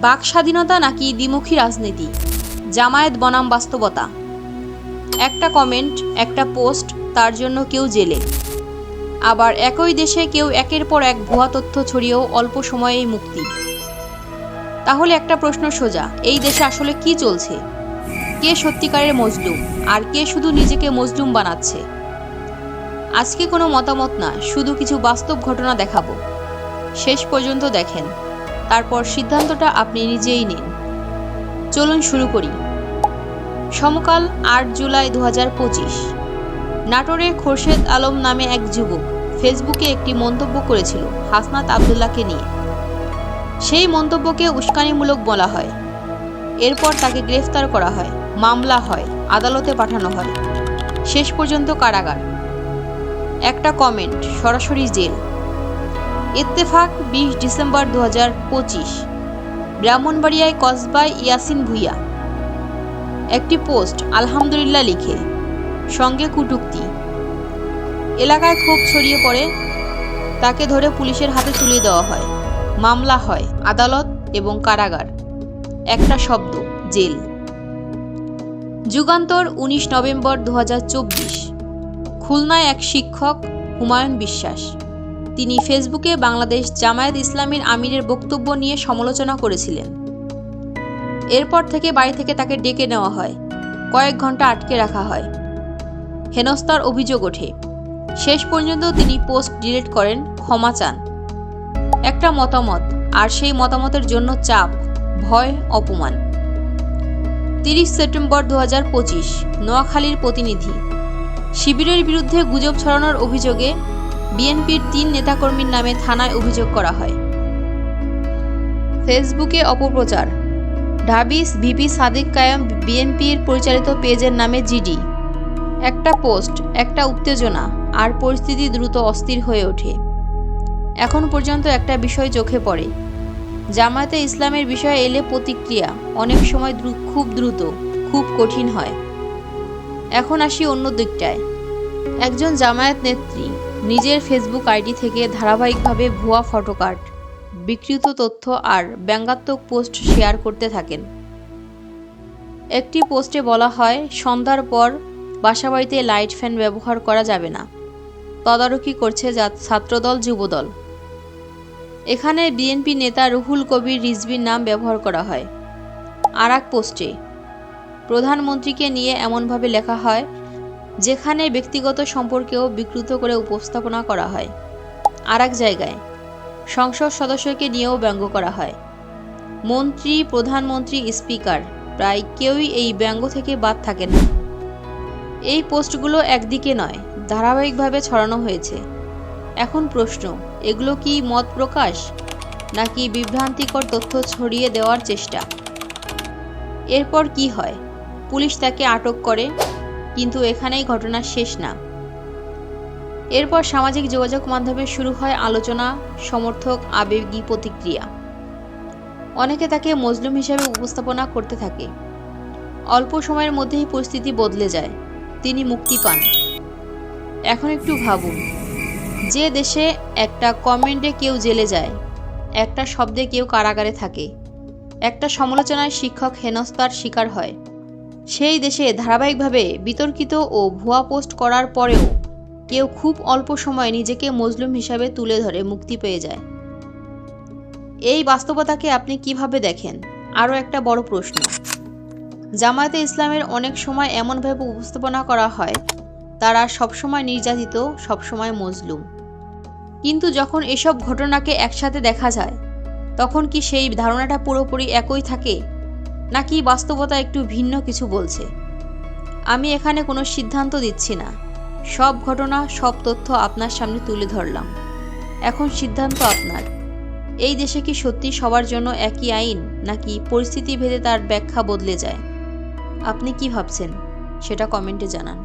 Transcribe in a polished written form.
বাক স্বাধীনতা নাকি দ্বিমুখী রাজনীতি, জামায়াত বনাম বাস্তবতা। একটা কমেন্ট, একটা পোস্ট, তার জন্য কেউ জেলে। আবার একই দেশে কেউ একের পর এক ভুয়া তথ্য ছড়িয়েও অল্প সময়েই মুক্তি। তাহলে একটা প্রশ্ন সোজা, এই দেশে আসলে কি চলছে? কে সত্যিকারের মজলুম আর কে শুধু নিজেকে মজলুম বানাচ্ছে? আজকে কোনো মতামত না, শুধু কিছু বাস্তব ঘটনা দেখাবো। শেষ পর্যন্ত দেখেন, তারপর সিদ্ধান্তটা আপনি নিজেই নিন। চলুন শুরু করি। সমকাল ৮ জুলাই ২০২৫। নাটোরে খোরশেদ আলম নামে এক যুবক ফেসবুকে একটি মন্তব্য করেছিল হাসনাত আবদুল্লাহকে নিয়ে। সেই মন্তব্যকে উস্কানিমূলক বলা হয়। এরপর তাকে গ্রেফতার করা হয়, মামলা হয়, আদালতে পাঠানো হয়, শেষ পর্যন্ত কারাগার। একটা কমেন্ট, সরাসরি জেল। ইত্তেফাক ২০ ডিসেম্বর ২০২৫। ব্রাহ্মণবাড়িয়ায় কসবায় ইয়াসিন ভুইয়া। একটি পোস্ট, আলহামদুলিল্লাহ লিখে, সঙ্গে কটূক্তি। এলাকায় ক্ষোভ ছড়িয়ে পড়ে, তাকে ধরে পুলিশের হাতে তুলে দেওয়া হয়, মামলা হয়, আদালত এবং কারাগার। একটা শব্দ, জেল। যুগান্তর ১৯ নভেম্বর ২০২৪। খুলনায় এক শিক্ষক হুমায়ুন বিশ্বাস, তিনি ফেসবুকে বাংলাদেশ জামায়াত ইসলামীর আমিরের বক্তব্য নিয়ে সমালোচনা করেছিলেন। এরপর থেকে বাড়ি থেকে তাকে ডেকে নেওয়া হয়, কয়েক ঘন্টা আটকে রাখা হয়, হেনস্থার অভিযোগ ওঠে। শেষ পর্যন্ত তিনি পোস্ট ডিলিট করেন, ক্ষমা চান। একটা মতামত, আর সেই মতামতের জন্য চাপ, ভয়, অপমান। ৩০ সেপ্টেম্বর ২০২৫। নোয়াখালীর প্রতিনিধি, শিবিরের বিরুদ্ধে গুজব ছড়ানোর অভিযোগে বিএনপির ৩ নেতাকর্মীর নামে থানায় অভিযোগ করা হয়। ফেসবুকে অপপ্রচার, ঢাবিস ভিপি সাদিক কায়েম বিএনপির পরিচালিত পেজের নামে জিডি। একটা পোস্ট, একটা উত্তেজনা, আর পরিস্থিতি দ্রুত অস্থির হয়ে ওঠে। এখন পর্যন্ত একটা বিষয় চোখে পড়ে, জামায়াতে ইসলামের বিষয়ে এলে প্রতিক্রিয়া অনেক সময় খুব দ্রুত, খুব কঠিন হয়। এখন আসি অন্য দিকটায়। একজন জামায়াত নেত্রী নিজের ফেসবুক আইডি থেকে ধারাবাহিকভাবে ভুয়া ফটোকার্ড, বিকৃত তথ্য আর ব্যঙ্গাত্মক পোস্ট শেয়ার করতে থাকেন। একটি পোস্টে বলা হয়, সন্ধ্যার পর বাসাবাড়িতে লাইট ফ্যান ব্যবহার করা যাবে না, তদারকি করছে ছাত্রদল যুবদল। এখানে বিএনপি নেতা রুহুল কবির রিজভীর নাম ব্যবহার করা হয়। আর এক পোস্টে প্রধানমন্ত্রীকে নিয়ে এমনভাবে লেখা হয় যেখানে ব্যক্তিগত সম্পর্কেও বিকৃত করে উপস্থাপনা করা হয়। আর এক জায়গায় সংসদ সদস্যকে নিয়েও ব্যঙ্গ করা হয়। মন্ত্রী, প্রধানমন্ত্রী, স্পিকার প্রায় কেউই এই ব্যঙ্গ থেকে বাদ থাকেন না। এই পোস্টগুলো একদিকে নয়, ধারাবাহিকভাবে ছড়ানো হয়েছে। এখন প্রশ্ন, এগুলো কি মত প্রকাশ নাকি বিভ্রান্তিকর তথ্য ছড়িয়ে দেওয়ার চেষ্টা? এরপর কি হয়? পুলিশ তাকে আটক করে, কিন্তু এখানেই ঘটনা শেষ না। এরপর সামাজিক যোগাযোগ মাধ্যমে শুরু হয় আলোচনা, সমর্থক, আবেগী প্রতিক্রিয়া। অনেকে তাকে মজলুম হিসেবে উপস্থাপনা করতে থাকে। অল্প সময়ের মধ্যেই পরিস্থিতি বদলে যায়, তিনি মুক্তি পান। এখন একটু ভাবুন, যে দেশে একটা কমেন্টে কেউ জেলে যায়, একটা শব্দে কেউ কারাগারে থাকে, একটা সমালোচনায় শিক্ষক হেনস্থার শিকার হয়, সেই দেশে ধারাবাহিকভাবে বিতর্কিত ও ভুয়া পোস্ট করার পরেও কেউ খুব অল্প সময়ে নিজেকে মজলুম হিসাবে তুলে ধরে মুক্তি পেয়ে যায়। এই বাস্তবতাকে আপনি কিভাবে দেখেন? আরও একটা বড় প্রশ্ন, জামায়াতে ইসলামের অনেক সময় এমনভাবে উপস্থাপনা করা হয় তারা সবসময় নির্যাতিত, সবসময় মজলুম। কিন্তু যখন এসব ঘটনাকে একসাথে দেখা যায়, তখন কি সেই ধারণাটা পুরোপুরি একই থাকে, নাকি বাস্তবতা একটু ভিন্ন কিছু বলছে? আমি এখানে কোনো সিদ্ধান্ত দিচ্ছি না, সব ঘটনা, সব তথ্য আপনার সামনে তুলে ধরলাম। এখন সিদ্ধান্ত আপনার। এই দেশে কি সত্যি সবার জন্য একই আইন, নাকি পরিস্থিতি ভেদে তার ব্যাখ্যা বদলে যায়? আপনি কি ভাবছেন সেটা কমেন্টে জানান।